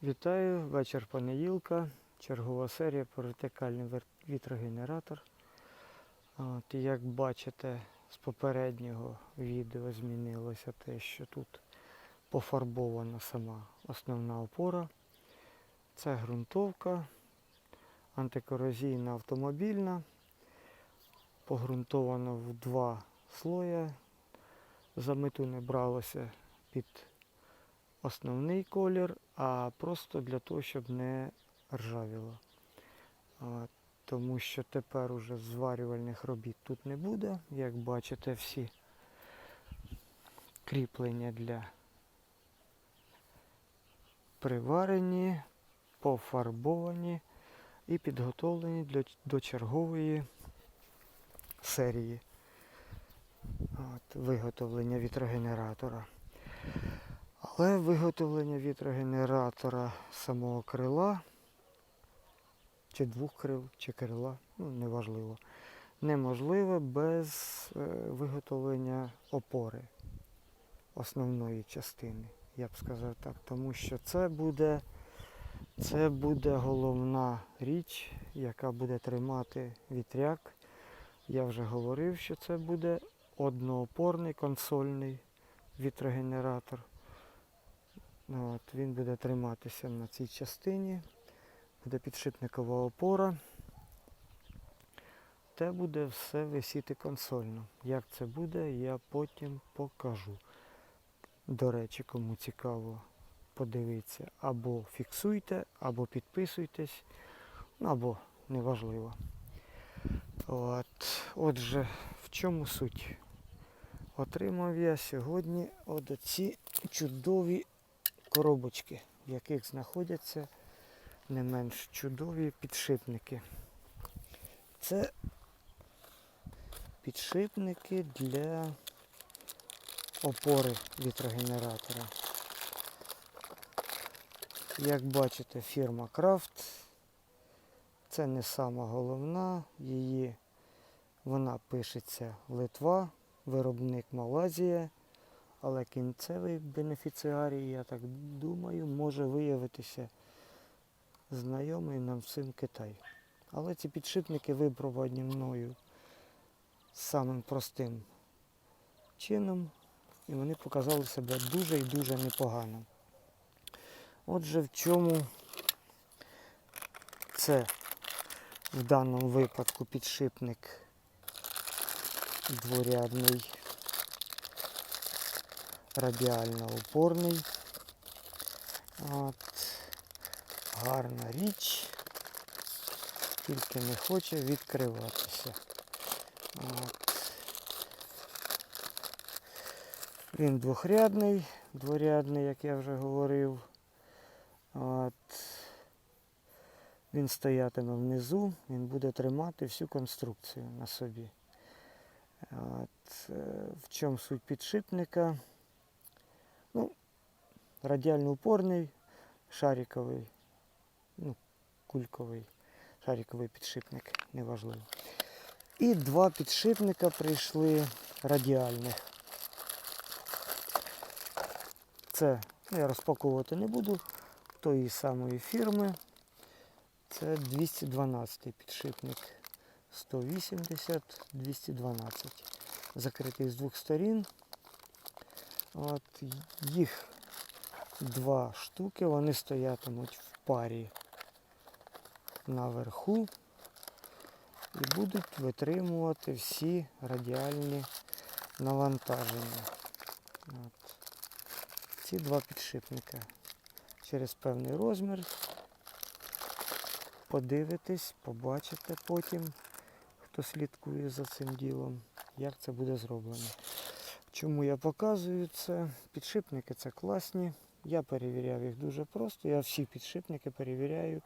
Вітаю, вечір понеділка, чергова серія про вертикальний вітрогенератор. Як бачите, з попереднього відео змінилося те, що тут пофарбована сама основна опора. Це ґрунтовка, антикорозійна автомобільна, погрунтована в 2 слої. За мету не бралося під основний колір, а просто для того, щоб не ржавіло. Тому що тепер уже зварювальних робіт тут не буде. Як бачите, всі кріплення для приварені, пофарбовані і підготовлені до чергової серії виготовлення вітрогенератора. Але виготовлення вітрогенератора самого крила, чи 2 крил, чи крила, неважливо, неможливе без виготовлення опори основної частини, я б сказав так. Тому що це буде головна річ, яка буде тримати вітряк. Я вже говорив, що це буде одноопорний консольний вітрогенератор. Він буде триматися на цій частині, буде підшипникова опора. Те буде все висіти консольно. Як це буде, я потім покажу. До речі, кому цікаво, подивіться, або фіксуйте, або підписуйтесь, або неважливо. Отже, в чому суть? Отримав я сьогодні оці чудові коробочки, в яких знаходяться не менш чудові підшипники. Це підшипники для опори вітрогенератора. Як бачите, фірма Крафт. Це не сама головна, вона пишеться Литва, виробник Малайзія. Але кінцевий бенефіціарій, я так думаю, може виявитися знайомий нам всім Китай. Але ці підшипники випробувані мною самим простим чином, і вони показали себе дуже і дуже непогано. Отже, в чому це в даному випадку підшипник дворядний, радіально-опорний. Гарна річ, тільки не хоче відкриватися. Він дворядний, як я вже говорив. Він стоятиме внизу, він буде тримати всю конструкцію на собі. В чому суть підшипника? Радіально-упорний, шариковий, кульковий, шариковий підшипник, неважливо. І 2 підшипника прийшли радіальних. Це, я розпаковувати не буду, тої самої фірми. Це 212 підшипник, 180, 212. Закритий з 2 сторін. Їх 2 штуки, вони стоятимуть в парі наверху і будуть витримувати всі радіальні навантаження. Ці 2 підшипника. Через певний розмір подивитесь, побачите потім, хто слідкує за цим ділом, як це буде зроблено. Чому я показую це? Підшипники це класні. Я перевіряв їх дуже просто. Я всі підшипники перевіряю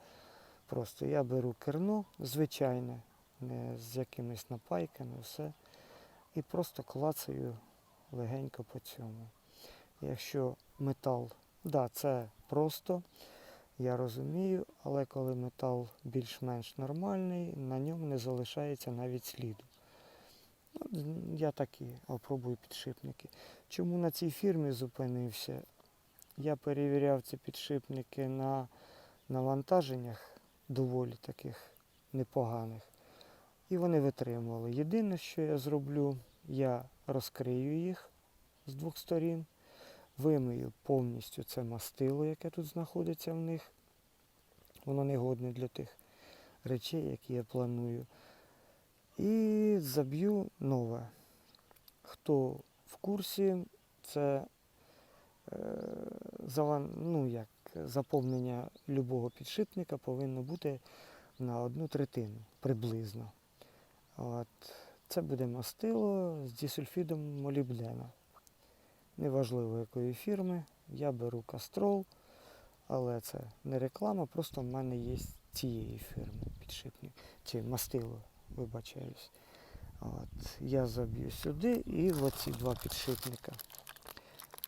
просто. Я беру керно, звичайне, не з якимись напайками, все. І просто клацаю легенько по цьому. Якщо метал, це просто, я розумію, але коли метал більш-менш нормальний, на ньому не залишається навіть сліду. Я такі опробую підшипники. Чому на цій фірмі зупинився? Я перевіряв ці підшипники на навантаженнях доволі таких непоганих. І вони витримували. Єдине, що я зроблю, я розкрию їх з двох сторін, вимию повністю це мастило, яке тут знаходиться в них. Воно не годне для тих речей, які я планую. І заб'ю нове. Хто в курсі, це заповнення любого підшипника повинно бути на 1/3 приблизно. От. Це буде мастило з дисульфідом молібдена. Неважливо якої фірми. Я беру Castrol, але це не реклама, просто в мене є цієї фірми підшипник. Чи мастило, вибачаюсь. От. Я заб'ю сюди і в оці два підшипника.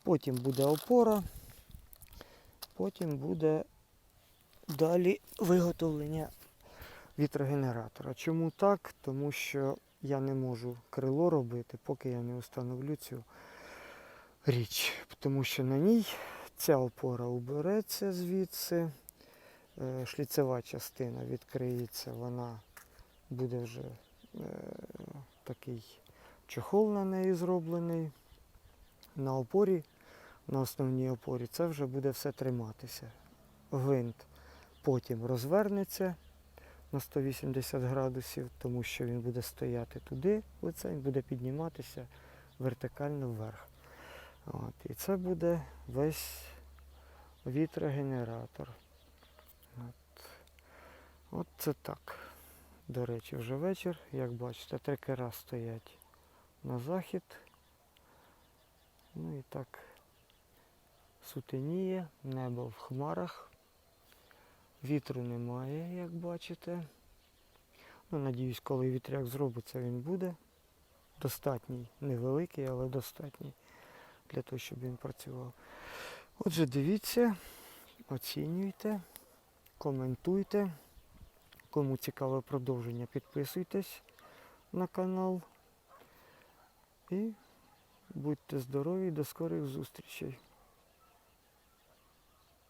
Потім буде опора, потім буде далі виготовлення вітрогенератора. Чому так? Тому що я не можу крило робити, поки я не встановлю цю річ. Тому що на ній ця опора убереться звідси, шліцева частина відкриється, вона буде вже такий чохол на неї зроблений. На опорі, на основній опорі, це вже буде все триматися. Гвинт потім розвернеться на 180 градусів, тому що він буде стояти туди, лицем, буде підніматися вертикально вверх. От. І це буде весь вітрогенератор. От це так. До речі, вже вечір, як бачите, трекера стоять на захід. Ну і так сутеніє, небо в хмарах. Вітру немає, як бачите. Ну, надіюсь, коли вітряк зробиться, він буде достатній. Невеликий, але достатній для того, щоб він працював. Отже, дивіться, оцінюйте, коментуйте. Кому цікаве продовження, підписуйтесь на канал. І будьте здорові, до скорих зустрічей.